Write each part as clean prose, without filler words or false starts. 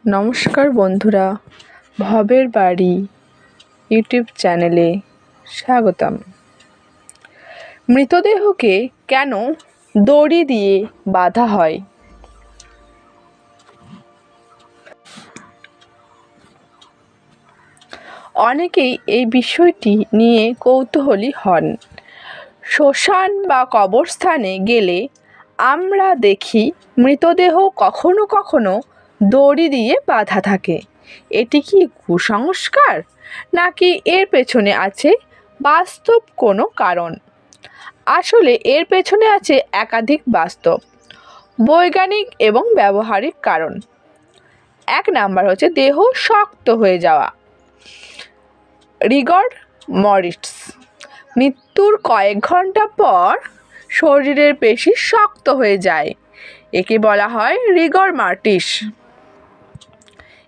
নমস্কার বন্ধুরা, ভবের বাড়ি ইউটিউব চ্যানেলে স্বাগতম। মৃতদেহকে কেন দড়ি দিয়ে বাঁধা হয়? অনেকেই এই বিষয়টি নিয়ে কৌতূহলী হন। শ্মশান বা কবরস্থানে গেলে আমরা দেখি মৃতদেহ কখনো কখনো দড়ি দিয়ে বাঁধা থাকে। এটি কি কুসংস্কার, নাকি এর পেছনে আছে বাস্তব কোনো কারণ? আসলে এর পেছনে আছে একাধিক বাস্তব, বৈজ্ঞানিক এবং ব্যবহারিক কারণ। 1 নাম্বার হচ্ছে দেহ শক্ত হয়ে যাওয়া। রিগর মরিটস, মৃত্যুর কয়েক ঘন্টা পর শরীরের পেশি শক্ত হয়ে যায়, একে বলা হয় রিগর মর্টিস।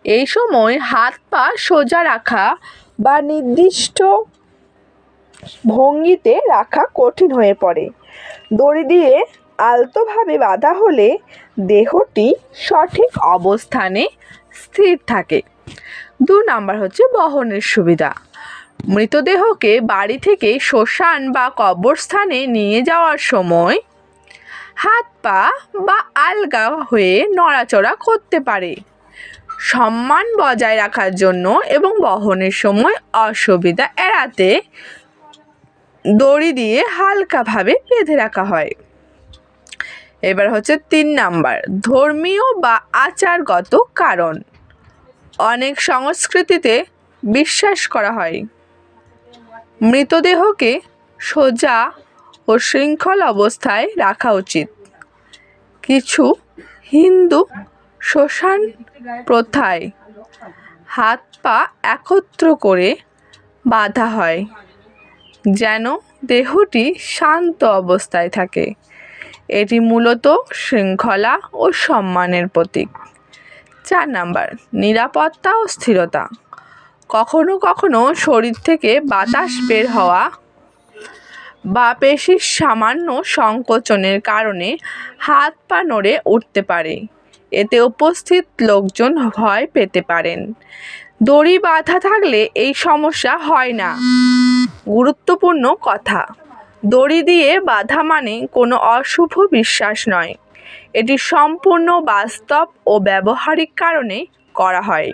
এই সময় হাত পা সোজা রাখা বা নির্দিষ্ট ভঙ্গিতে রাখা কঠিন হয়ে পড়ে। দড়ি দিয়ে আলতোভাবে বাঁধা হলে দেহটি সঠিক অবস্থানে স্থির থাকে। 2 নাম্বার হচ্ছে বহনের সুবিধা। মৃতদেহকে বাড়ি থেকে শ্মশান বা কবরস্থানে নিয়ে যাওয়ার সময় হাত পা বা আলগা হয়ে নড়াচড়া করতে পারে। সম্মান বজায় রাখার জন্য এবং বহনের সময় অসুবিধা এড়াতে দড়ি দিয়ে হালকাভাবে বেঁধে রাখা হয়। এবার হচ্ছে 3 নাম্বার, ধর্মীয় বা আচারগত কারণ। অনেক সংস্কৃতিতে বিশ্বাস করা হয় মৃতদেহকে সোজা ও শৃঙ্খল অবস্থায় রাখা উচিত। কিছু হিন্দু শ্মশান প্রথায় হাত পা একত্র করে বাঁধা হয় যেন দেহটি শান্ত অবস্থায় থাকে। এটি মূলত শৃঙ্খলা ও সম্মানের প্রতীক। 4 নাম্বার, নিরাপত্তা ও স্থিরতা। কখনো কখনো শরীর থেকে বাতাস বের হওয়া বা পেশির সামান্য সংকোচনের কারণে হাত পা নড়ে উঠতে পারে। এতে উপস্থিত লোকজন ভয় পেতে পারেন। দড়ি বাঁধা থাকলে এই সমস্যা হয় না। গুরুত্বপূর্ণ কথা, দড়ি দিয়ে বাঁধা মানে কোনো অশুভ বিশ্বাস নয়। এটি সম্পূর্ণ বাস্তব ও ব্যবহারিক কারণে করা হয়।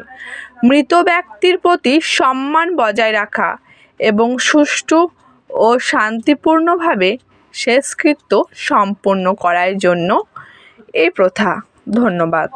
মৃত ব্যক্তির প্রতি সম্মান বজায় রাখা এবং সুষ্ঠু ও শান্তিপূর্ণভাবে শেষকৃত্য সম্পন্ন করার জন্য এই প্রথা। ধন্যবাদ।